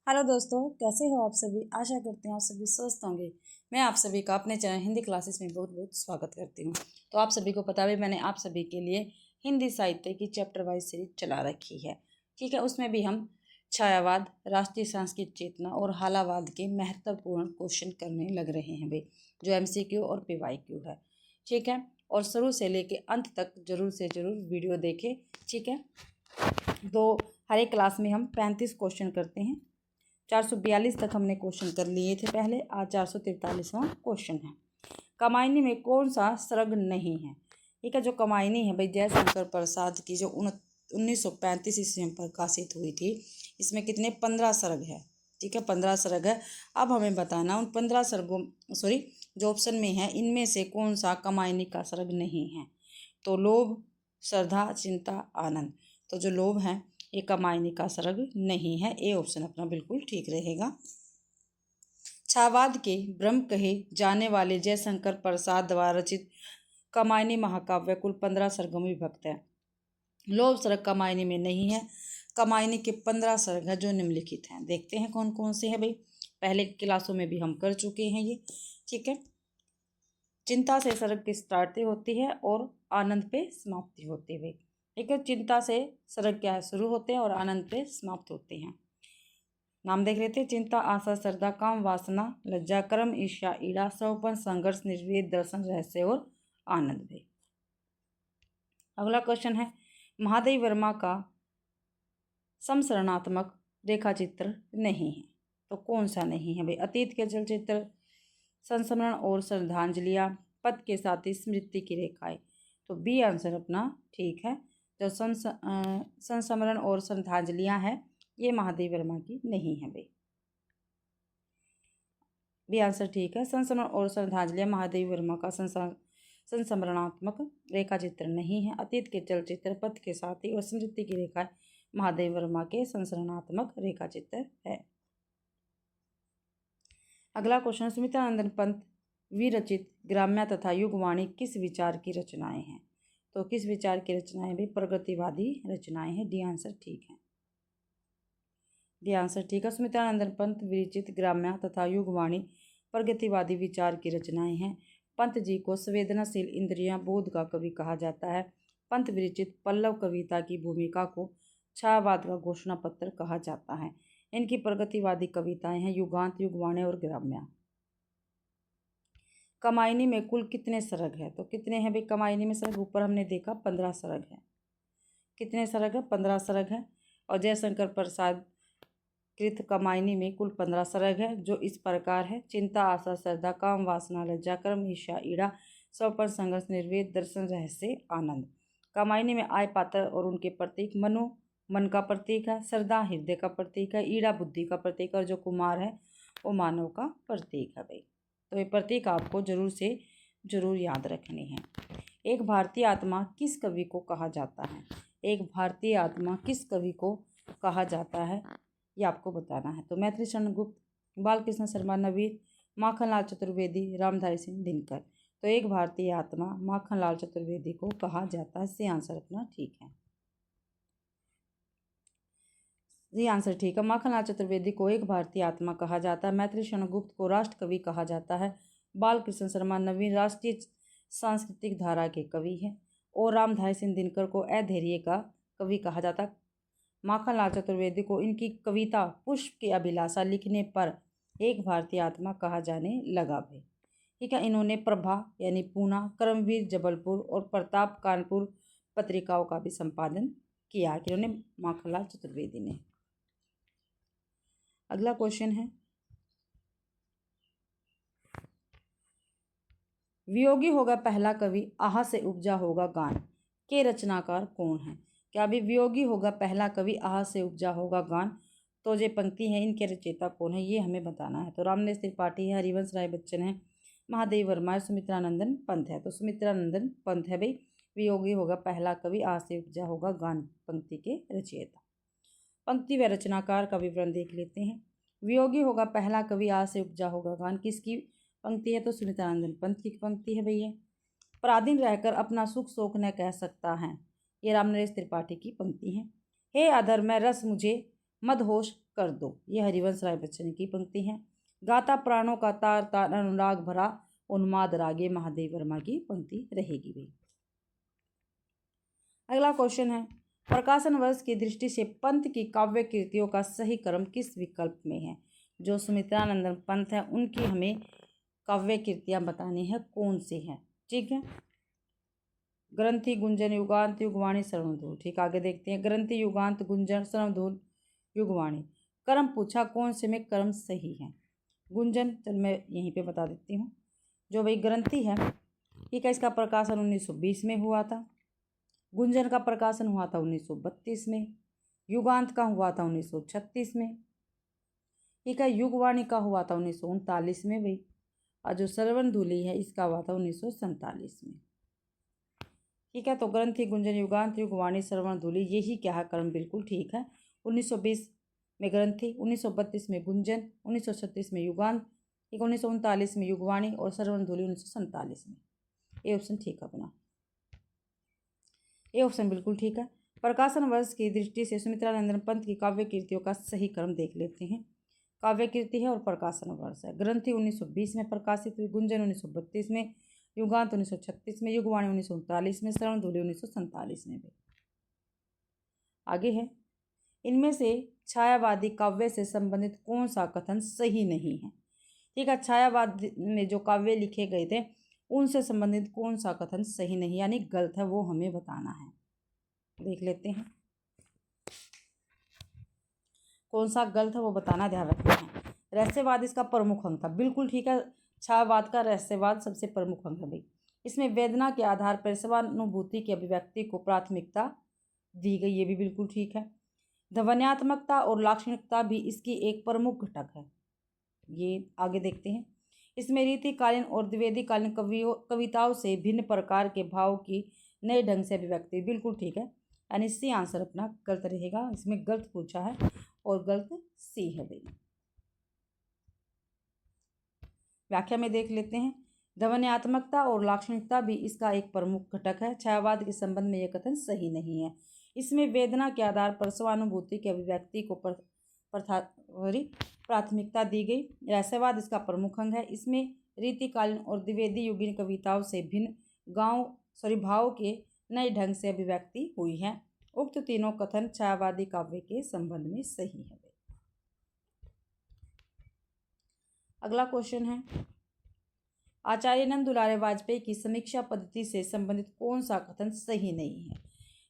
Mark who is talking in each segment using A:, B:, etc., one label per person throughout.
A: Hello दोस्तों, कैसे हो आप सभी। आशा करते हैं आप सभी स्वस्थ होंगे। मैं आप सभी का अपने चैनल हिंदी क्लासेस में बहुत बहुत स्वागत करती हूँ। तो आप सभी को पता है मैंने आप सभी के लिए हिंदी साहित्य की चैप्टर वाइज सीरीज चला रखी है। ठीक है, उसमें भी हम छायावाद, राष्ट्रीय सांस्कृतिक चेतना और हालावाद के महत्वपूर्ण क्वेश्चन करने लग रहे हैं भाई, जो MCQ और PYQ है। ठीक है, और शुरू से लेके अंत तक जरूर से जरूर वीडियो देखें। ठीक है, तो हर एक क्लास में हम 35 क्वेश्चन करते हैं। 442 तक हमने क्वेश्चन कर लिए थे पहले, आज 443वां क्वेश्चन है। कमायनी में कौन सा सर्ग नहीं है। ठीक है, जो कमायनी है भाई जयशंकर प्रसाद की, जो 1935 ईस्वी में प्रकाशित हुई थी, इसमें कितने 15 सर्ग है। ठीक है, 15 सर्ग है। अब हमें बताना उन 15 सर्गों जो ऑप्शन में है इनमें से कौन सा कमायनी का सर्ग नहीं है। तो लोभ, श्रद्धा, चिंता, आनंद। तो जो लोभ है ये कमायनी का सर्ग नहीं है। ए ऑप्शन अपना बिल्कुल ठीक रहेगा। छायावाद के ब्रह्म कहे जाने वाले जयशंकर प्रसाद द्वारा रचित कमायनी महाकाव्य कुल 15 सर्गों में विभक्त है। लोभ सर्ग कमायनी में नहीं है। कमायनी के 15 सर्ग है जो निम्नलिखित हैं। देखते हैं कौन कौन से हैं भाई, पहले क्लासों में भी हम कर चुके हैं ये। ठीक है, चिंता से सर्ग की स्टार्टिंग होती है और आनंद पे समाप्ति होती है। ठीक है, चिंता से सर्ग क्या है शुरू होते हैं और आनंद पे समाप्त होते हैं। नाम देख लेते हैं। चिंता, आशा, श्रद्धा, काम, वासना, लज्जा, कर्म, ईर्ष्या, ईड़ा, सौपन, संघर्ष, निर्वेद, दर्शन, रहस्य और आनंद भी। अगला क्वेश्चन है, महादेव वर्मा का समसरणात्मक रेखा चित्र नहीं है। तो कौन सा नहीं है भाई। अतीत के चलचित्र, संस्मरण और श्रद्धांजलियाँ, पद के साथ ही स्मृति की रेखाएं। तो बी आंसर अपना ठीक है। जो संस्मरण और श्रद्धांजलियाँ हैं ये महादेव वर्मा की नहीं है भाई। बी आंसर ठीक है। संस्मरण और श्रद्धांजलियाँ महादेव वर्मा का संस्मरणात्मक रेखा चित्र नहीं है। अतीत के चलचित्र, पथ के साथी और स्मृति की रेखा महादेव वर्मा के संस्मरणात्मक रेखा चित्र है। अगला क्वेश्चन, सुमित्रानंदन पंत विरचित ग्राम्य तथा युगवाणी किस विचार की रचनाएं हैं। तो किस विचार की रचनाएं भी प्रगतिवादी रचनाएं हैं। डी आंसर ठीक है। डी आंसर ठीक है। सुमित्रानंदन पंत विरचित ग्राम्य तथा युगवाणी प्रगतिवादी विचार की रचनाएं हैं। पंत जी को संवेदनशील इंद्रियां बोध का कवि कहा जाता है। पंत विरचित पल्लव कविता की भूमिका को छायावाद का घोषणा पत्र कहा जाता है। इनकी प्रगतिवादी कविताएं हैं युगांत, युगवाणी और ग्राम्य। कमायनी में कुल कितने सर्ग है। तो कितने हैं भाई कमायनी में सर्ग, ऊपर हमने देखा 15 सर्ग है। कितने सर्ग है, 15 सर्ग है। और जयशंकर प्रसाद कृत कमायनी में कुल 15 सर्ग है, जो इस प्रकार है। चिंता, आशा, श्रद्धा, काम, वासना, लज्जा, कर्म, ईर्ष्या, ईड़ा, स्वपर, संघर्ष, निर्वेद, दर्शन, रहस्य, आनंद। कमायनी में आय पात्र और उनके प्रतीक, मनो मन का प्रतीक है, श्रद्धा हृदय का प्रतीक है, ईड़ा बुद्धि का प्रतीक, और जो कुमार है वो मानव का प्रतीक है भाई। तो ये प्रतीक आपको जरूर से जरूर याद रखने हैं। एक भारतीय आत्मा किस कवि को कहा जाता है। एक भारतीय आत्मा किस कवि को कहा जाता है ये आपको बताना है। तो मैथिली शरण गुप्त, बालकृष्ण शर्मा, नवीन, माखनलाल चतुर्वेदी, रामधारी सिंह दिनकर। तो एक भारतीय आत्मा माखनलाल चतुर्वेदी को कहा जाता है। से आंसर अपना ठीक है। ये आंसर ठीक है। माखनलाल चतुर्वेदी को एक भारतीय आत्मा कहा जाता है। मैथिली शरण गुप्त को राष्ट्र कवि कहा जाता है। बालकृष्ण शर्मा नवीन राष्ट्रीय सांस्कृतिक धारा के कवि हैं। और रामधारी सिंह दिनकर को अधैर्य का कवि कहा जाता है। माखनलाल चतुर्वेदी को इनकी कविता पुष्प की अभिलाषा लिखने पर एक भारतीय आत्मा कहा जाने लगा भाई। ठीक है, इन्होंने प्रभा यानी पूना, कर्मवीर जबलपुर और प्रताप कानपुर पत्रिकाओं का भी संपादन किया कि इन्होंने माखनलाल चतुर्वेदी ने। अगला क्वेश्चन है, वियोगी होगा पहला कवि, आहा से उपजा होगा गान के रचनाकार कौन है। क्या भी वियोगी होगा पहला कवि, आहा से उपजा होगा गान। तो ये पंक्ति है, इनके रचयिता कौन है ये हमें बताना है। तो रामनेस त्रिपाठी है, हरिवंश राय बच्चन है, महादेव वर्मा है, सुमित्रानंदन पंत है। तो सुमित्रानंदन पंत है भाई वियोगी होगा पहला कवि, आहा से उपजा होगा गान पंक्ति के रचयिता। पंक्ति व रचनाकार का विवरण देख लेते हैं। वियोगी होगा पहला कवि, आहा से उपजा होगा गान किसकी पंक्ति है। तो सुमित्रानंदन पंत की पंक्ति है भैया। पराधीन रहकर अपना सुख शोक न कह सकता है, ये रामनरेश त्रिपाठी की पंक्ति है। हे अधर मैं रस मुझे मदहोश कर दो, ये हरिवंश राय बच्चन की पंक्ति है। गाता प्राणों का तार तार अनुराग भरा, उन्माद रागे महादेव वर्मा की पंक्ति रहेगी भाई। अगला क्वेश्चन है, प्रकाशन वर्ष की दृष्टि से पंत की काव्य कृतियों का सही क्रम किस विकल्प में है? जो सुमित्रानंदन पंत है उनकी हमें काव्य कृतियां बतानी है, कौन सी हैं? ठीक है, ग्रंथि, गुंजन, युगांत, युगवाणी, सर्वधूल। ठीक, आगे देखते हैं। ग्रंथि, युगांत, गुंजन, सर्वधूल, युगवाणी। क्रम पूछा, कौन से में क्रम सही है? गुंजन, चल मैं यहीं पे बता देती हूँ। जो भाई ग्रंथि है, ठीक है, इसका प्रकाशन 1920 में हुआ था। गुंजन का प्रकाशन हुआ था 1932 में। युगांत का हुआ था 1936 में। ठीक है, युगवाणी का हुआ था 1939 में भाई। और जो सर्वधूली है इसका हुआ था 1947 में। ठीक है, तो ग्रंथि, गुंजन, युगांत, युगवाणी, सर्वधूली, यही क्या है क्रम, बिल्कुल ठीक है। 1920 में ग्रंथि, 1932 में गुंजन, 1936 में युगांत, ठीक, 1939 में युगवाणी और सर्वधूली 1947 में। ये ऑप्शन ठीक है अपना, ये ऑप्शन बिल्कुल ठीक है। प्रकाशन वर्ष की दृष्टि से सुमित्रानंदन पंत की काव्य कृतियों का सही क्रम देख लेते हैं। काव्य कृति है और प्रकाशन वर्ष है। ग्रंथि 1920 में प्रकाशित हुई, गुंजन 1932 में, युगांत 1936 में, युगवाणी 1939 में, सर्वधूली 1947 में भी। आगे है, इनमें से छायावादी काव्य से संबंधित कौन सा कथन सही नहीं है? ठीक है, छायावाद में जो काव्य लिखे गए थे उनसे संबंधित कौन सा कथन सही नहीं यानी गलत है, वो हमें बताना है। देख लेते हैं कौन सा गलत है, वो बताना ध्यान रखना है। रहस्यवाद इसका प्रमुख अंग था, बिल्कुल ठीक है। छायावाद का रहस्यवाद सबसे प्रमुख अंग है भाई। इसमें वेदना के आधार पर स्वानुभूति की अभिव्यक्ति को प्राथमिकता दी गई, ये भी बिल्कुल ठीक है। ध्वन्यात्मकता और लाक्षणिकता भी इसकी एक प्रमुख घटक है, ये आगे देखते हैं। इसमें रीतिकालीन और द्विवेदीकालीन कविताओं से भिन्न प्रकार के भाव की नए ढंग से अभिव्यक्ति, बिल्कुल ठीक है। यानी सी आंसर अपना गलत रहेगा, इसमें गलत पूछा है और गलत सी है भाई। व्याख्या में देख लेते हैं। ध्वन्यात्मकता और लाक्षणिकता भी इसका एक प्रमुख घटक है। छायावाद के संबंध में यह कथन सही नहीं है। इसमें वेदना के आधार पर स्वानुभूति की अभिव्यक्ति को प्राथमिकता दी गई। रहस्यवाद इसका प्रमुख अंग है। इसमें रीतिकालीन और द्विवेदी युगीन कविताओं से भिन्न भाव के नए ढंग से अभिव्यक्ति हुई है। उक्त तीनों कथन छायावादी काव्य के संबंध में सही है। अगला क्वेश्चन है, आचार्य नंद दुलारे वाजपेयी की समीक्षा पद्धति से संबंधित कौन सा कथन सही नहीं है?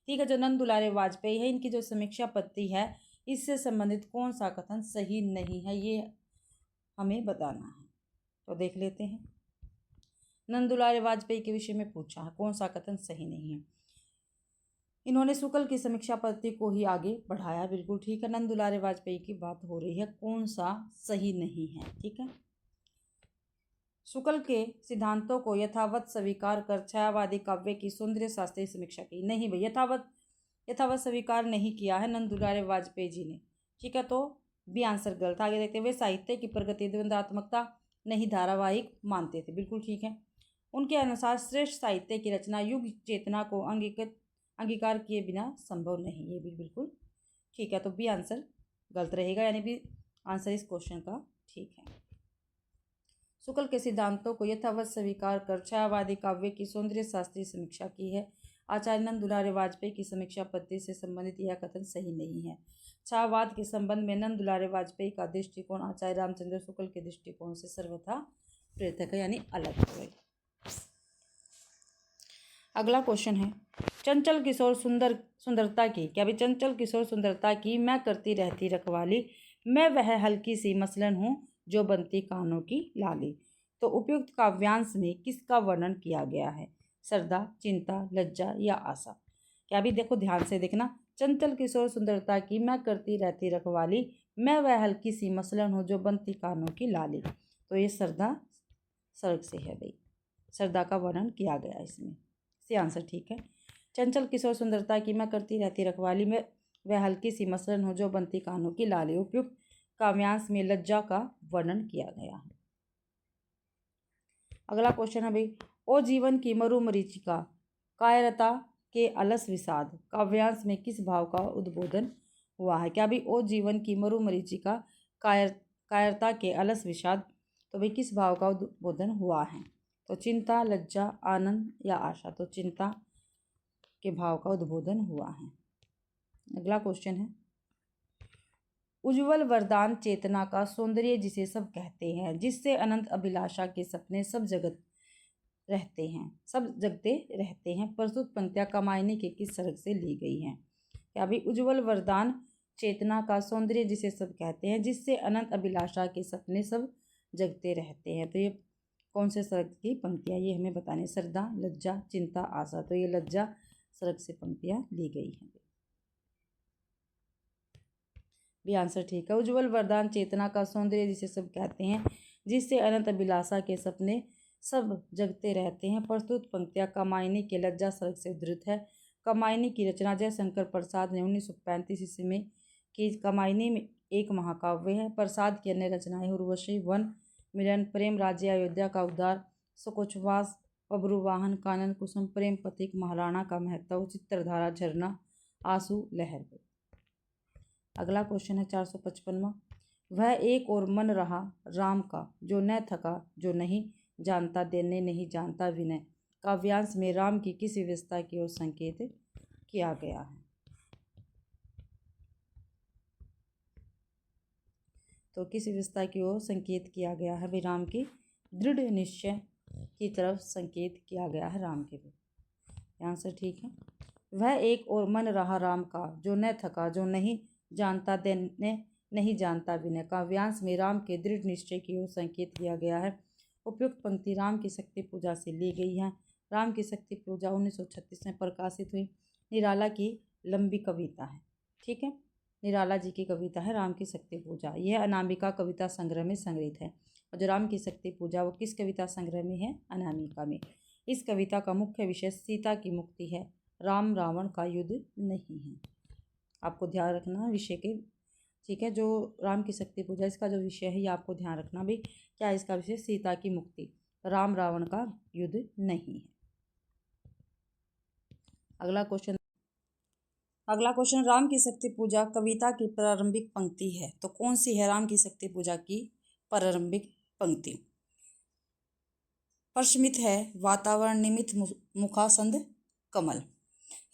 A: ठीक है, जो नंद दुलारे वाजपेयी है इनकी जो समीक्षा पद्धति है इससे संबंधित कौन सा कथन सही नहीं है, ये हमें बताना है। तो देख लेते हैं। नंद दुलारे वाजपेयी के विषय में पूछा है कौन सा कथन सही नहीं है। इन्होंने शुक्ल की समीक्षा पद्धति को ही आगे बढ़ाया, बिल्कुल ठीक है। नंद दुलारे वाजपेयी की बात हो रही है, कौन सा सही नहीं है? ठीक है, शुक्ल के सिद्धांतों को यथावत स्वीकार कर छायावादी काव्य की सौंदर्य शास्त्रीय समीक्षा की। नहीं भाई, यथावत स्वीकार नहीं किया है नंद दुलारे वाजपेयी जी ने। ठीक है, तो बी आंसर गलत। आगे देखते हुए साहित्य की प्रगति द्वंद्वात्मकता नहीं धारावाहिक मानते थे, बिल्कुल ठीक है। उनके अनुसार श्रेष्ठ साहित्य की रचना युग चेतना को अंगीकार किए बिना संभव नहीं, ये भी बिल्कुल ठीक है। तो बी आंसर गलत रहेगा, यानी बी आंसर इस क्वेश्चन का ठीक है। शुक्ल के सिद्धांतों को यथावत स्वीकार कर छायावादी काव्य की सौंदर्य शास्त्रीय समीक्षा की है। आचार्य नंद दुलारे वाजपेयी की समीक्षा पद्धति से संबंधित यह कथन सही नहीं है। छायावाद के संबंध में नंद दुलारे वाजपेयी का दृष्टिकोण आचार्य रामचंद्र शुक्ल के दृष्टिकोण से सर्वथा पृथक है, यानी अलग है। अगला क्वेश्चन है, चंचल किशोर सुंदरता की, क्या भी चंचल किशोर सुंदरता की मैं करती रहती रखवाली, मैं वह हल्की सी मसलन हूँ जो बनती कानों की लाली। तो उपयुक्त काव्यांश में किसका वर्णन किया गया है? श्रद्धा, चिंता, लज्जा या आशा? क्या भी देखो ध्यान से देखना। चंचल किशोर सुंदरता की मैं करती रहती रखवाली, मैं वह हल्की सी मसलन हूँ जो बनती कानों की लाली। तो ये श्रद्धा सर्ग से है भाई, श्रद्धा का वर्णन किया गया इसमें, सी आंसर ठीक है। चंचल किशोर सुंदरता की मैं करती रहती रखवाली में वह हल्की सी मसलन हो जो बनती कानों की लाली। उपयुक्त काव्यांश में लज्जा का वर्णन किया गया है। अगला क्वेश्चन है भाई, ओ जीवन की मरुमरीचिका, कायरता के अलस विषाद, काव्यांश में किस भाव का उद्बोधन हुआ है। क्या भी ओ जीवन की मरुमरीचिका, कायरता के अलस विषाद, तो भाई किस भाव का उद्बोधन हुआ है? तो चिंता, लज्जा, आनंद या आशा, तो चिंता के भाव का उद्बोधन हुआ है। अगला क्वेश्चन है, उज्ज्वल वरदान चेतना का सौंदर्य जिसे सब कहते हैं, जिससे अनंत अभिलाषा के सपने सब जगते रहते हैं। प्रस्तुत पंक्तियां कमायनी के किस सड़क से ली गई हैं? क्या भी उज्ज्वल वरदान चेतना का सौंदर्य जिसे सब कहते हैं, जिससे अनंत अभिलाषा के सपने सब जगते रहते हैं, तो ये कौन से सड़क की पंक्तियां ये हमें बताने? श्रद्धा, लज्जा, चिंता, आशा, तो ये लज्जा सड़क से पंक्तियां ली गई हैं। भी आंसर ठीक है। उज्ज्वल वरदान चेतना का सौंदर्य जिसे सब कहते हैं, जिससे अनंत अभिलाषा के सपने सब जगते रहते हैं। प्रस्तुत पंक्तियां कमायनी के लज्जा सड़क से उद्धृत है। कमायनी की रचना जयशंकर प्रसाद ने 1935 ईस्वी में की। कमायनी में एक महाकाव्य है। प्रसाद की अन्य रचनाएं उर्वशी, वन मिलन, प्रेम राज्य, अयोध्या का उद्धार, सुकोचवास, बब्रुवाहन, कानन कुसुम, प्रेम पथिक, महाराणा का महत्व, चित्रधारा, झरना, आंसू, लहर। अगला क्वेश्चन है 455वां, वह एक और मन रहा राम का, जो न थका, जो नहीं जानता देने, नहीं जानता विनय। काव्यांश में राम की किस व्यवस्था की ओर संकेत किया गया है? तो किस व्यवस्था की ओर संकेत किया गया है? भाई राम की दृढ़ निश्चय की तरफ संकेत किया गया है राम के भी। आंसर ठीक है। वह एक और मन रहा राम का, जो न थका, जो नहीं जानता देने, नहीं जानता विनय। काव्यांश में राम के दृढ़ निश्चय की ओर संकेत किया गया है। उपयुक्त पंक्ति राम की शक्ति पूजा से ली गई है। राम की शक्ति पूजा 1936 में प्रकाशित हुई। निराला की लंबी कविता है, ठीक है, निराला जी की कविता है राम की शक्ति पूजा। यह अनामिका कविता संग्रह में संग्रहित है। और जो राम की शक्ति पूजा वो किस कविता संग्रह में है? अनामिका में। इस कविता का मुख्य विषय सीता की मुक्ति है, राम रावण का युद्ध नहीं है। आपको ध्यान रखना विषय के, ठीक है। जो राम की शक्ति पूजा इसका जो विषय है ये आपको ध्यान रखना भी, क्या इसका विषय? सीता की मुक्ति, राम रावण का युद्ध नहीं है। अगला क्वेश्चन राम की शक्ति पूजा कविता की प्रारंभिक पंक्ति है, तो कौन सी है राम की शक्ति पूजा की प्रारंभिक पंक्ति? प्रशमित है वातावरण निमित मुखासंद कमल,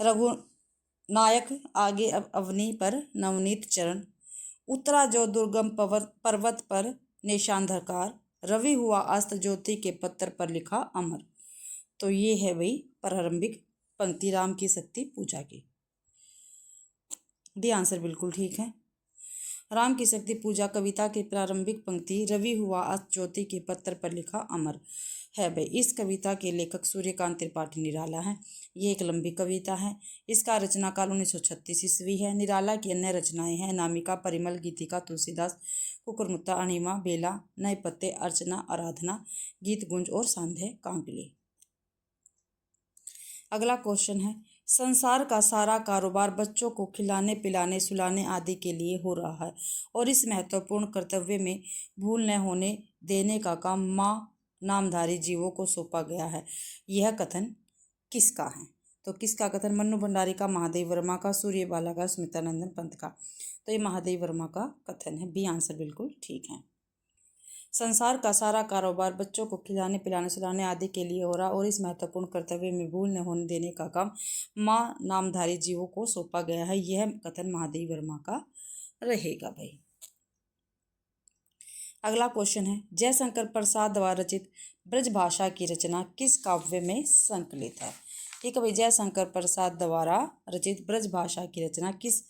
A: रघु नायक आगे अवनी पर नवनीत चरण, उतरा जो दुर्गम पर्वत पर निशांधकार, रवि हुआ अस्त ज्योति के पत्थर पर लिखा अमर। तो ये है वही प्रारंभिक पंक्ति राम की शक्ति पूजा की। डी आंसर बिल्कुल ठीक है। राम की शक्ति पूजा कविता की प्रारंभिक पंक्ति रवि हुआ अस्त ज्योति के पत्थर पर लिखा अमर है भाई। इस कविता के लेखक सूर्यकांत त्रिपाठी निराला हैं। ये एक लंबी कविता है। इसका रचना काल 1936 ईस्वी है। निराला की अन्य रचनाएं हैं नामिका, परिमल, गीतिका, तुलसीदास, कुकुरमुत्ता, अणिमा, बेला, नए पत्ते, अर्चना, आराधना, गीत गुंज और सांध्य कांकली। अगला क्वेश्चन है, संसार का सारा कारोबार बच्चों को खिलाने पिलाने सुलाने आदि के लिए हो रहा है और इस महत्वपूर्ण कर्तव्य में भूल न होने देने का काम माँ नामधारी जीवों को सौंपा गया है। यह कथन किसका है? तो किसका कथन? मन्नू भंडारी का, महादेव वर्मा का, सूर्यबाला का, स्मितानंदन पंत का। तो ये महादेव वर्मा का कथन है। बी आंसर बिल्कुल ठीक है। संसार का सारा कारोबार बच्चों को खिलाने पिलाने सुलाने आदि के लिए हो रहा और इस महत्वपूर्ण कर्तव्य में भूल न होने देने का काम माँ नामधारी जीवों को सौंपा गया है। यह कथन महादेव वर्मा का रहेगा भाई। अगला क्वेश्चन है, जयशंकर प्रसाद द्वारा रचित ब्रजभाषा की रचना किस काव्य में संकलित है? ठीक है भाई, जयशंकर प्रसाद द्वारा रचित ब्रजभाषा की रचना किस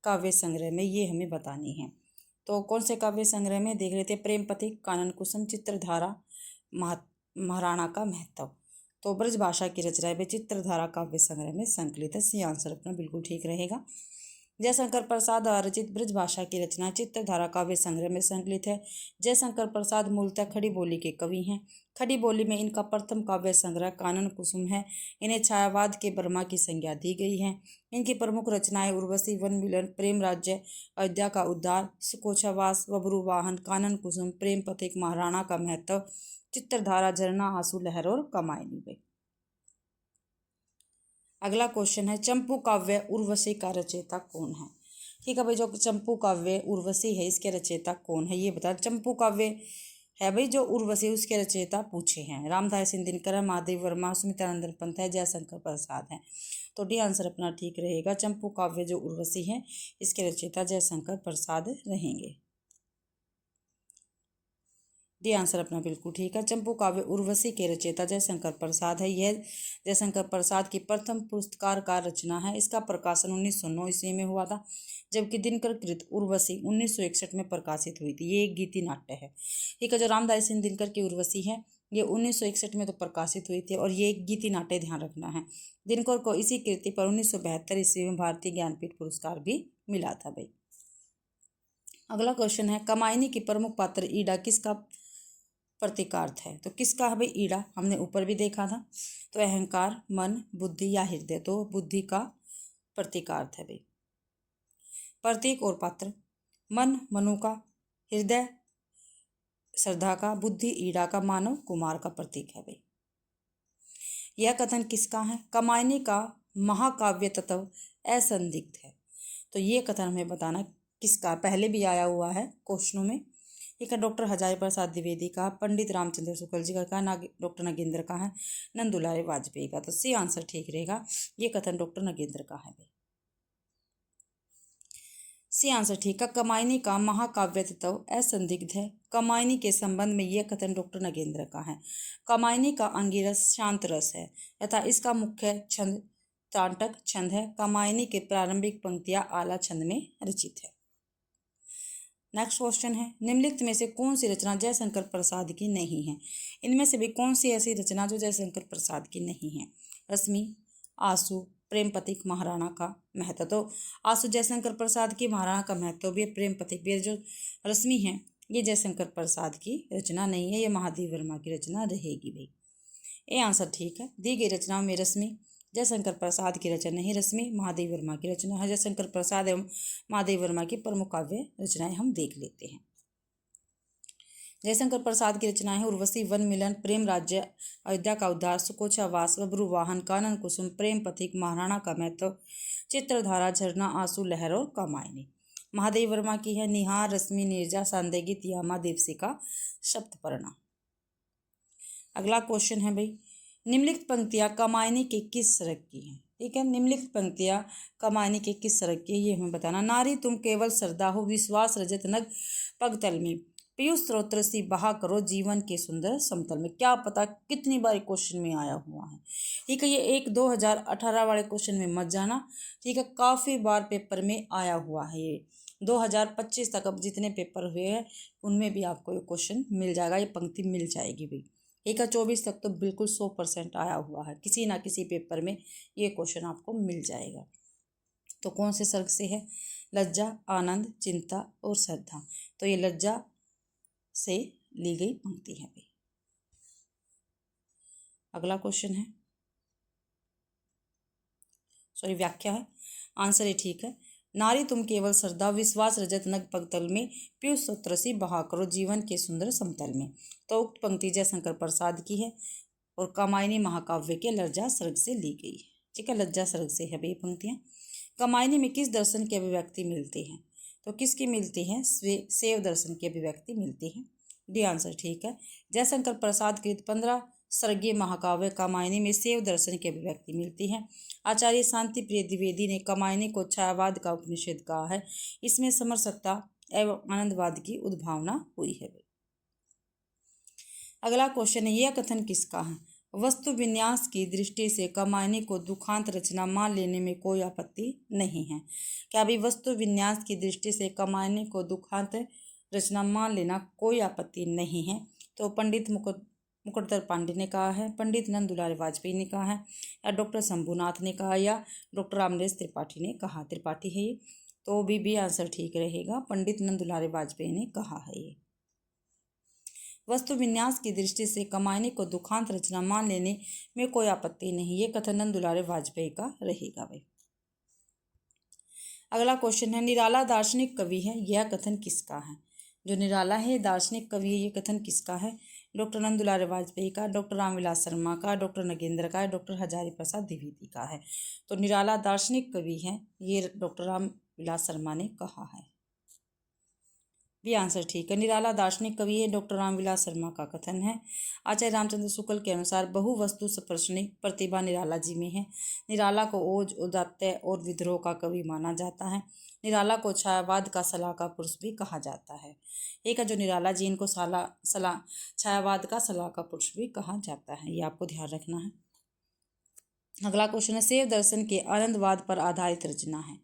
A: काव्य संग्रह में, ये हमें बतानी है। तो कौन से काव्य संग्रह में देख लेते हैं? प्रेम पथिक, कानन कुसुम, चित्रधारा, महाराणा का महत्व। तो ब्रजभाषा की रचना में चित्रधारा काव्य संग्रह में संकलित है। सी आंसर अपना बिल्कुल ठीक रहेगा। जयशंकर प्रसाद द्वारा रचित ब्रजभाषा की रचना चित्रधारा काव्य संग्रह में संकलित है। जयशंकर प्रसाद मूलतः खड़ी बोली के कवि हैं। खड़ी बोली में इनका प्रथम काव्य संग्रह कानन कुसुम है। इन्हें छायावाद के ब्रह्मा की संज्ञा दी गई है। इनकी प्रमुख रचनाएं उर्वशी, वन मिलन, प्रेम राज्य, अयोध्या का उद्धार, सुकोचवास, बब्रुवाहन, कानन कुसुम, प्रेम पथिक, महाराणा का महत्व, चित्रधारा, झरना, आंसू, लहर और कमायनी भाई। अगला क्वेश्चन है, चंपू काव्य उर्वशी का रचयिता कौन है? ठीक है भाई, जो चंपू काव्य उर्वशी है इसके रचयिता कौन है ये बता। चंपू काव्य है भाई जो उर्वशी, उसके रचयिता पूछे हैं रामधारी सिंह दिनकर, महादेव वर्मा, सुमित्रानंदन पंत है, जयशंकर प्रसाद है। तो डी आंसर अपना ठीक रहेगा, चंपू काव्य जो उर्वशी है इसके रचयिता जयशंकर प्रसाद रहेंगे। डी आंसर अपना बिल्कुल ठीक है, चंपू काव्य उर्वशी के रचयिता जयशंकर प्रसाद है। यह जयशंकर प्रसाद की प्रथम पुरस्कार का रचना है। इसका प्रकाशन 1909 ईस्वी में हुआ था, जबकि दिनकर कृत उर्वशी 1961 में प्रकाशित हुई थी। ये एक गीति नाट्य है। ठीक है, जो रामधारी सिंह दिनकर की उर्वशी है ये 1961 में तो प्रकाशित हुई थी और ये एक गीति नाट्य, ध्यान रखना है। दिनकर को इसी कृति पर 1972 ईस्वी में भारतीय ज्ञानपीठ पुरस्कार भी मिला था भाई। अगला क्वेश्चन है, कामायनी की प्रमुख पात्र ईड़ा किसका प्रतीकार्थ है। तो किसका है भाई ईड़ा, हमने ऊपर भी देखा था। तो अहंकार, मन, बुद्धि या हृदय, तो बुद्धि का प्रतीकार्थ है भाई। प्रतीक और पात्र, मन मनु का, हृदय श्रद्धा का, बुद्धि ईड़ा का, मानव कुमार का प्रतीक है भाई। यह कथन किसका है, कामायनी का महाकाव्य तत्व असंदिग्ध है। तो ये कथन हमें बताना किसका, पहले भी आया हुआ है क्वेश्चनों में। एक है डॉक्टर हजारी प्रसाद द्विवेदी का, पंडित रामचंद्र शुक्ल जी का, डॉक्टर नगेंद्र का है, नंदुलाल वाजपेयी का। तो सी आंसर ठीक रहेगा, ये कथन डॉक्टर नगेंद्र का है भाई। सी आंसर ठीक है, कामायनी का महाकाव्य तत्व असंदिग्ध है। कामायनी के संबंध में यह कथन डॉक्टर नगेंद्र का है। कामायनी का अंगिरस शांत रस है तथा इसका मुख्य छंद तांटक छंद है। कामायनी के प्रारंभिक पंक्तियां आला छंद में रचित है। नेक्स्ट क्वेश्चन है, निम्नलिखित में से कौन सी रचना जयशंकर प्रसाद की नहीं है। इनमें से भी कौन सी ऐसी रचना जो जयशंकर प्रसाद की नहीं है। रश्मि, आंसू, प्रेम पथिक, महाराणा का महत्व। तो आंसू जयशंकर प्रसाद की, महाराणा का महत्व भी, प्रेम पथिक भी। जो रश्मि है ये जयशंकर प्रसाद की रचना नहीं है, ये महादेव वर्मा की रचना रहेगी भाई। ये आंसर ठीक है, दी गई रचनाओं में रश्मि जयशंकर प्रसाद की रचना नहीं, रश्मि महादेव वर्मा की रचना है। जयशंकर प्रसाद एवं महादेव वर्मा की प्रमुख काव्य रचनाएं हम देख लेते हैं। जयशंकर प्रसाद की रचनाएं हैं उर्वशी, वन मिलन, प्रेम राज्य, अयोध्या का उद्धार, सुकोचावास, बब्रुवाहन, कानन कुसुम, प्रेम पथिक, महाराणा का महत्व, चित्रधारा, झरना, आंसू, लहर और कामायनी। महादेव वर्मा की है निहार, रश्मि, नीरजा, सांदेगी, तियामा, देवसिका, सप्तपर्णा। अगला क्वेश्चन है भाई, निम्नलिखित पंक्तियां कामायनी के किस सरक की हैं। ठीक है, निम्नलिखित पंक्तियां कामायनी के किस सरक की है ये हमें बताना। नारी तुम केवल श्रद्धा हो, विश्वास रजत नग पगतल में, पीयूष स्रोत्र सी बहा करो जीवन के सुंदर समतल में। क्या पता कितनी बार क्वेश्चन में आया हुआ है। ठीक है, ये 2018 वाले क्वेश्चन में मत जाना। ठीक है, काफ़ी बार पेपर में आया हुआ है ये। 2025 तक अब जितने पेपर हुए हैं उनमें भी आपको ये क्वेश्चन मिल जाएगा, ये पंक्ति मिल जाएगी भाई। 2024 तक तो बिल्कुल 100% आया हुआ है, किसी ना किसी पेपर में ये क्वेश्चन आपको मिल जाएगा। तो कौन से सर्ग से है, लज्जा, आनंद, चिंता और श्रद्धा। तो ये लज्जा से ली गई पंक्ति है भाई। अगला क्वेश्चन है, सॉरी व्याख्या है, आंसर ये ठीक है। नारी तुम केवल श्रद्धा, विश्वास रजत नग पगतल में, पीयूष सूत्र सी बहा करो जीवन के सुंदर समतल में। तो उक्त पंक्ति जयशंकर प्रसाद की है और कामायनी महाकाव्य के लज्जा सर्ग से ली गई है। ठीक है, लज्जा सर्ग से है भाई पंक्तियां। कामायनी में किस दर्शन की अभिव्यक्ति मिलती है। तो किसकी मिलती है, शैव दर्शन की अभिव्यक्ति मिलती है। डी आंसर ठीक है, जयशंकर प्रसाद कृत 15 सर्गीय महाकाव्य कामायनी में शैव दर्शन की अभिव्यक्ति मिलती है। आचार्य शांति प्रिय द्विवेदी ने कामायनी को छायावाद का उपनिषद कहा है। इसमें समरसता एवं आनंदवाद की उद्भावना हुई है। अगला क्वेश्चन है, यह कथन किसका है। वस्तु विन्यास की दृष्टि से कामायनी को दुखांत रचना मान लेने में कोई आपत्ति नहीं है। क्या अभी वस्तु विन्यास की दृष्टि से कामायनी को दुखांत रचना मान लेना कोई आपत्ति नहीं है। तो पंडित मुकुटधर पांडे ने कहा है, पंडित नंदुलाल वाजपेयी ने कहा है, या डॉक्टर शंभुनाथ ने कहा, या डॉक्टर रामदेव त्रिपाठी ने कहा। त्रिपाठी है ये, तो भी आंसर ठीक रहेगा, पंडित नंदुलाल वाजपेयी ने कहा है ये। वस्तु विन्यास की दृष्टि से कामायनी को दुखांत रचना मान लेने में कोई आपत्ति नहीं, ये कथन नंदुलाल वाजपेयी का रहेगा भाई। अगला क्वेश्चन है, निराला दार्शनिक कवि है, यह कथन किसका है। जो निराला है दार्शनिक कवि है, ये कथन किसका है। डॉक्टर नंदुलाल वाजपेयी का, डॉक्टर रामविलास शर्मा का, डॉक्टर नगेंद्र का, डॉक्टर हजारी प्रसाद द्विवेदी का है। तो निराला दार्शनिक कवि है ये डॉक्टर विलास शर्मा ने कहा है। भी आंसर ठीक है। निराला दार्शनिक कवि है, डॉक्टर रामविलास शर्मा का कथन है। आचार्य रामचंद्र शुक्ल के अनुसार बहुवस्तु स्पर्शनी प्रतिभा निराला जी में है। निराला को ओज, औदात्य और विद्रोह का कवि माना जाता है। निराला को छायावाद का सलाह का पुरुष भी कहा जाता है। एक है जो निराला जी, इनको छायावाद का सलाह का पुरुष भी कहा जाता है, ये आपको ध्यान रखना है। अगला क्वेश्चन है, शैव दर्शन के आनंदवाद पर आधारित रचना है।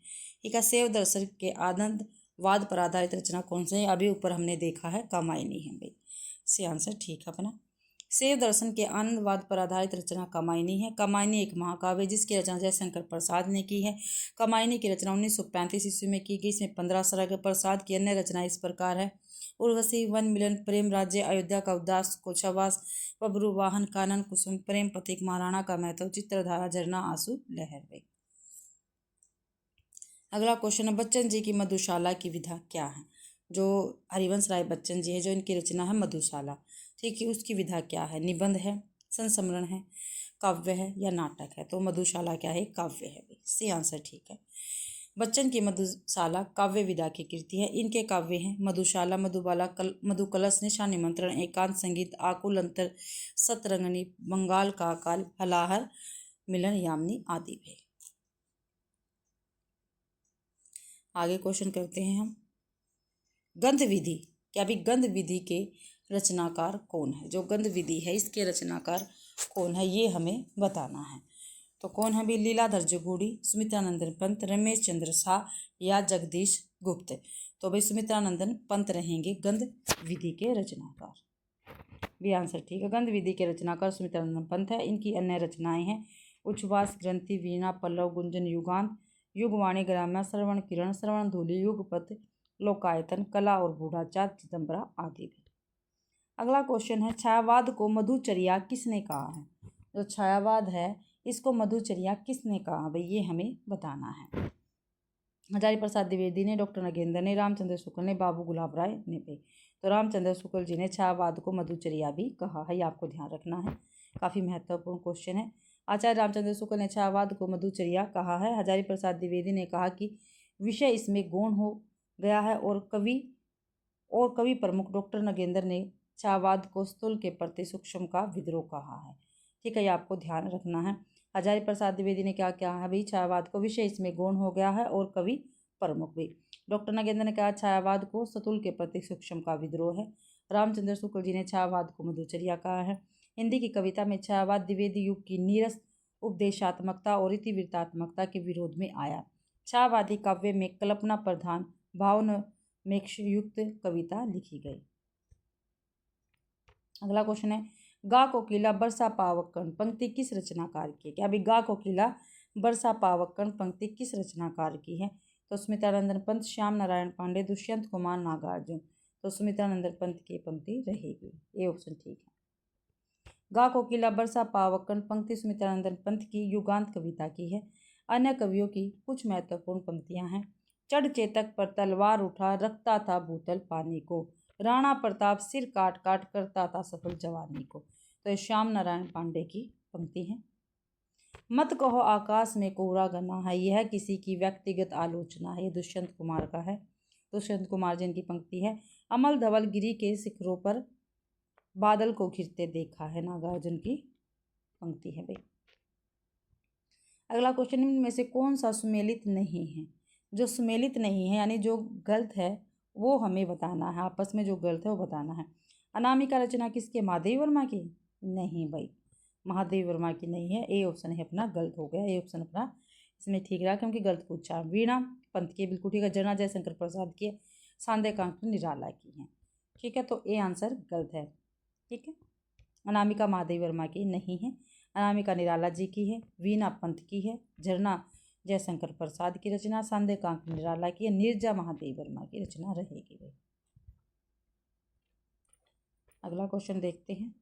A: ठीक है, शैव दर्शन के आनंदवाद पर आधारित रचना कौन सा है? अभी ऊपर हमने देखा है कामायनी है भाई, से आंसर ठीक है अपना। शैव दर्शन के आनंदवाद पर आधारित रचना कामायनी है। कामायनी एक महाकाव्य है जिसकी रचना जयशंकर प्रसाद ने की है। कामायनी की रचना 1935 ईस्वी में की गई। इसमें 15 सर्ग। प्रसाद की अन्य रचना इस प्रकार है: उर्वशी, वन मिलन, प्रेम राज्य, अयोध्या का उदास, कोशावास, बबरू, वाहन, कानन, कुसुम, प्रेम प्रतीक, महाराणा का महत्व, चित्रधारा, झरना, आंसू, लहर। भाई अगला क्वेश्चन है, बच्चन जी की मधुशाला की विधा क्या है? जो हरिवंश राय बच्चन जी है, जो इनकी रचना है मधुशाला, ठीक है, उसकी विधा क्या है? निबंध है, संस्मरण है, काव्य है या नाटक है? तो मधुशाला क्या है? काव्य है भाई, सी आंसर ठीक है। बच्चन की मधुशाला काव्य विधा की कृति है। इनके काव्य हैं मधुशाला, मधुबाला, मधुकलश, निशा निमंत्रण, एकांत संगीत, आकुल अंतर, सतरंगनी, बंगाल का काल, हलाहर, मिलन, यामिनी आदि भी। आगे क्वेश्चन करते हैं हम, गंध विधि, क्या भी गंध विधि के रचनाकार कौन है? जो गंध विधि है इसके रचनाकार कौन है, ये हमें बताना है। तो कौन है भी? लीलाधर जगूड़ी, सुमित्रानंदन पंत, रमेश चंद्र शाह या जगदीश गुप्त? तो भाई सुमित्रानंदन पंत रहेंगे गंध विधि के रचनाकार। भी आंसर ठीक है। गंध विधि के रचनाकार सुमित्रानंदन पंत है। इनकी अन्य रचनाएं हैं उच्छ्वास, ग्रंथि, वीणा, पल्लव, गुंजन, युगांत, युगवाणी, ग्राम्य, श्रवण किरण, श्रवण धूलि, युगपथ, लोकायतन, कला और बूढ़ाचार, चिदम्बरा आदि भी। अगला क्वेश्चन है, छायावाद को मधुचर्या किसने कहा है? जो छायावाद है इसको मधुचर्या किसने कहा भाई, ये हमें बताना है। हजारी प्रसाद द्विवेदी ने, डॉक्टर नगेंद्र ने, रामचंद्र शुक्ल ने, बाबू गुलाब राय ने भाई। तो रामचंद्र शुक्ल जी ने छायावाद को मधुचर्या भी कहा है, ये आपको ध्यान रखना है, काफ़ी महत्वपूर्ण क्वेश्चन है। आचार्य रामचंद्र शुक्ल ने छायावाद को मधुचर्या कहा है। हजारी प्रसाद द्विवेदी ने कहा कि विषय इसमें गौण हो गया है, और कवि प्रमुख डॉक्टर नगेंद्र ने छायावाद को स्थूल के प्रति सूक्ष्म का विद्रोह कहा है। ठीक है, ये आपको ध्यान रखना है। हजारी प्रसाद द्विवेदी ने क्या कहा है भाई? छायावाद को विषय इसमें गौण हो गया है और कवि प्रमुख भी। डॉक्टर नगेंद्र ने कहा छायावाद को स्थूल के प्रति सूक्ष्म का विद्रोह है। रामचंद्र शुक्ल जी ने छायावाद को मधुचर्या कहा है। हिंदी की कविता में छायावाद द्विवेदी युग की नीरस उपदेशात्मकता और इतिवृत्तात्मकता के विरोध में आया। छायावादी काव्य में कल्पना प्रधान भावनामेक्षयुक्त कविता लिखी गई। अगला क्वेश्चन है, गा कोकिला बरसा पावकन पंक्ति किस रचनाकार की है? क्या अभी गा कोकिला बरसा पावकन पंक्ति किस रचनाकार की है? तो सुमित्रानंदन पंत, श्याम नारायण पांडे, दुष्यंत कुमार, नागार्जुन। तो सुमित्रानंदन पंत की पंक्ति रहेगी, ये ऑप्शन ठीक है। गा कोकिला बरसा पावकन पंक्ति सुमित्रानंदन पंत की युगांत कविता की है। अन्य कवियों की कुछ महत्वपूर्ण पंक्तियां हैं। चढ़ चेतक पर तलवार उठा, रखता था भूतल पानी को, राणा प्रताप सिर काट काट करता था सफल जवानी को। तो ये श्याम नारायण पांडे की पंक्ति है। मत कहो आकाश में कोहरा घना है, यह किसी की व्यक्तिगत आलोचना है, ये दुष्यंत कुमार का है। दुष्यंत कुमार जी की पंक्ति है। अमल धवल गिरी के शिखरों पर बादल को घिरते देखा है, नागार्जुन की पंक्ति है भाई। अगला क्वेश्चन में से कौन सा सुमेलित नहीं है? जो सुमेलित नहीं है यानी जो गलत है वो हमें बताना है, आपस में जो गलत है वो बताना है। अनामिका रचना किसके? महादेवी वर्मा की? नहीं भाई, महादेवी वर्मा की नहीं है। ए ऑप्शन है अपना गलत हो गया, ए ऑप्शन अपना इसमें ठीक रहा क्योंकि गलत पूछा। वीणा पंत की बिल्कुल ठीक है। झरना जयशंकर प्रसाद की है। सांदे कांत निराला की है, ठीक है, तो ए आंसर गलत है। ठीक है, अनामिका महादेवी वर्मा की नहीं है। अनामिका निराला जी की है। वीणा पंत की है। झरना जयशंकर प्रसाद की रचना, सांदे कांत निराला की है। नीरजा महादेवी वर्मा की रचना रहेगी भाई। अगला क्वेश्चन देखते हैं।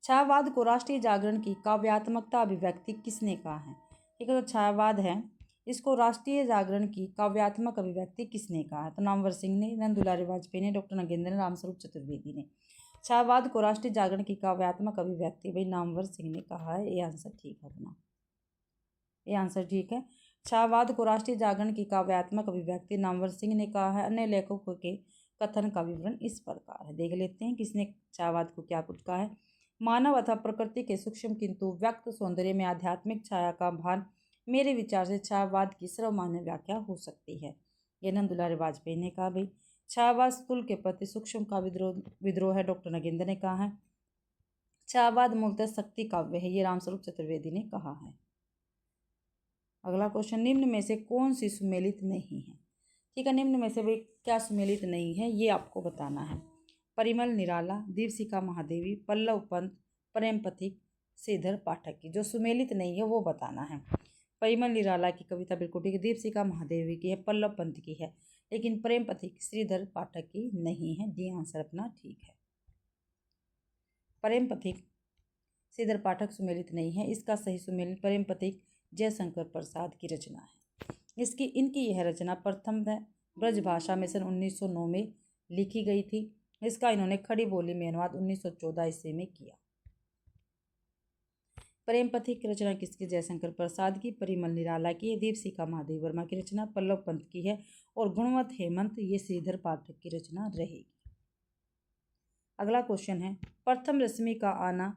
A: छायावाद को राष्ट्रीय जागरण की काव्यात्मकता अभिव्यक्ति किसने कहा है? ठीक है, तो छायावाद है इसको राष्ट्रीय जागरण की काव्यात्मक अभिव्यक्ति किसने कहा है? तो नामवर सिंह ने, नंद दुलारी वाजपेयी ने, डॉक्टर नगेंद्र ने, रामस्वरूप चतुर्वेदी ने। छायावाद को राष्ट्रीय जागरण की काव्यात्मक अभिव्यक्ति भाई नामवर सिंह ने कहा है। ये आंसर ठीक है अपना, ये आंसर ठीक है। छायावाद को राष्ट्रीय जागरण की काव्यात्मक अभिव्यक्ति नामवर सिंह ने कहा है। अन्य लेखकों के कथन का विवरण इस प्रकार है। देख लेते हैं किसने छायावाद को क्या कुछ कहा है। मानव अथवा प्रकृति के सूक्ष्म किंतु व्यक्त सौंदर्य में आध्यात्मिक छाया का भान मेरे विचार से छायावाद की सर्वमान्य व्याख्या हो सकती है। ये नंद दुलारी वाजपेयी ने कहा भाई। छायावाद स्थूल के प्रति सूक्ष्म का विद्रोह है, डॉक्टर नगेंद्र ने कहा है। छायावाद मूलतः शक्ति काव्य है, ये रामस्वरूप चतुर्वेदी ने कहा है। अगला क्वेश्चन, निम्न में से कौन सी सुमेलित नहीं है। ठीक है, निम्न में से भाई क्या सुमेलित नहीं है ये आपको बताना है। परिमल निराला, दीपशिखा महादेवी, पल्लव पंत, प्रेम पथिक, श्रीधर पाठक की। जो सुमेलित नहीं है वो बताना है। परिमल निराला की कविता बिल्कुल ठीक है, दीपशिखा महादेवी की है, पल्लव पंत की है, लेकिन प्रेम पथिक श्रीधर पाठक की नहीं है। डी आंसर अपना ठीक है। प्रेम पथिक श्रीधर पाठक सुमेलित नहीं है। इसका सही सुमेलन प्रेम पथिक जयशंकर प्रसाद की रचना है। इनकी यह रचना प्रथम ब्रज भाषा में सन 1909 में लिखी गई थी। इसका इन्होंने खड़ी बोली में अनुवाद 1914 ईस्वी में किया। प्रेम पथिक की रचना किसकी? जयशंकर प्रसाद की। परिमल निराला की, दीपशिखा महादेव वर्मा की रचना पल्लव पंत की है, और गुणवंत हेमंत ये श्रीधर पाठक की रचना रहेगी। अगला क्वेश्चन है, प्रथम रश्मि का आना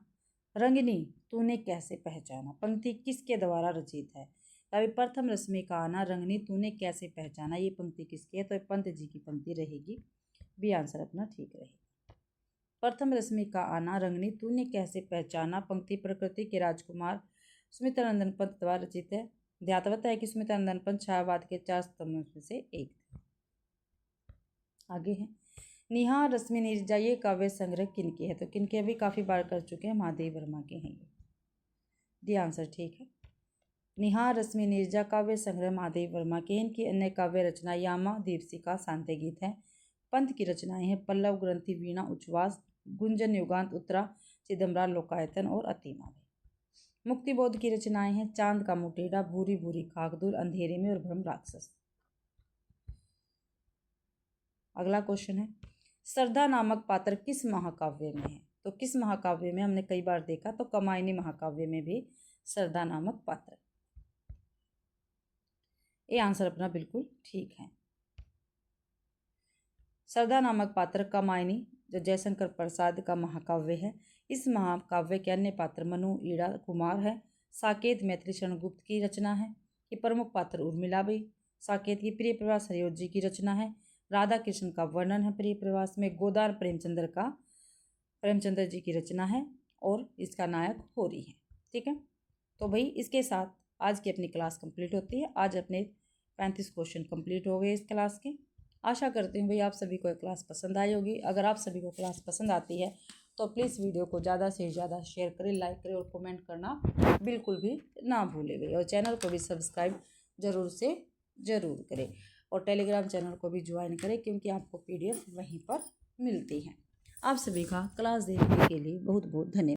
A: रंगिनी तूने कैसे पहचाना। पंक्ति किसके द्वारा रचित है? तभी प्रथम रश्मि का आना रंगिनी तूने कैसे पहचाना, ये पंक्ति किसकी है? तो पंत जी की पंक्ति रहेगी। बी आंसर अपना ठीक रहेगा। प्रथम रश्मि का आना रंगिनी तूने कैसे पहचाना पंक्ति प्रकृति के राजकुमार सुमित्रानंदन पंत द्वारा रचित है। ध्यातवत है कि सुमित्रानंदन पंत छायावाद के 4 स्तंभों में से एक थे। आगे है, निहार रश्मि नीरजा ये काव्य संग्रह किनके है? तो किनके भी काफ़ी बार कर चुके हैं, महादेव वर्मा के हैं ये। डी आंसर ठीक है। निहार रश्मि नीरजा काव्य संग्रह महादेव वर्मा के। इनकी अन्य काव्य रचना यामा, दीपशिखा, शांति गीत है। पंत की रचनाएं हैं पल्लव ग्रंथि, वीणा, उच्छ्वास, गुंजन, युगांत, उत्तरा, चिदम्बरा, लोकायतन और अतिमा। मुक्तिबोध की रचनाएं हैं चांद का मुटेड़ा, भूरी भूरी खाकदूर, अंधेरे में और भ्रम राक्षस। अगला क्वेश्चन है, श्रद्धा नामक पात्र किस महाकाव्य में है? तो किस महाकाव्य में? हमने कई बार देखा, तो कामायनी महाकाव्य में भी श्रद्धा नामक पात्र। ये आंसर अपना बिल्कुल ठीक है। श्रद्धा नामक पात्र कामायनी जो जयशंकर प्रसाद का महाकाव्य है। इस महाकाव्य के अन्य पात्र मनु, ईड़ा, कुमार है। साकेत मैथिली शरण गुप्त की रचना है। ये प्रमुख पात्र उर्मिला बाई। साकेत की प्रिय प्रवास हरियोज जी की रचना है। राधा कृष्ण का वर्णन है प्रिय प्रवास में। गोदान प्रेमचंद्र जी की रचना है, और इसका नायक होरी है। ठीक है, तो भाई इसके साथ आज की अपनी क्लास कंप्लीट होती है। आज अपने 35 क्वेश्चन कंप्लीट हो गए इस क्लास के। आशा करती हूँ भाई आप सभी को क्लास पसंद आई होगी। अगर आप सभी को क्लास पसंद आती है तो प्लीज़ वीडियो को ज़्यादा से ज़्यादा शेयर करें, लाइक करें और कमेंट करना बिल्कुल भी ना भूलें भाई। और चैनल को भी सब्सक्राइब ज़रूर से ज़रूर करें, और टेलीग्राम चैनल को भी ज्वाइन करें, क्योंकि आपको PDF वहीं पर मिलती है। आप सभी का क्लास देखने के लिए बहुत बहुत धन्यवाद।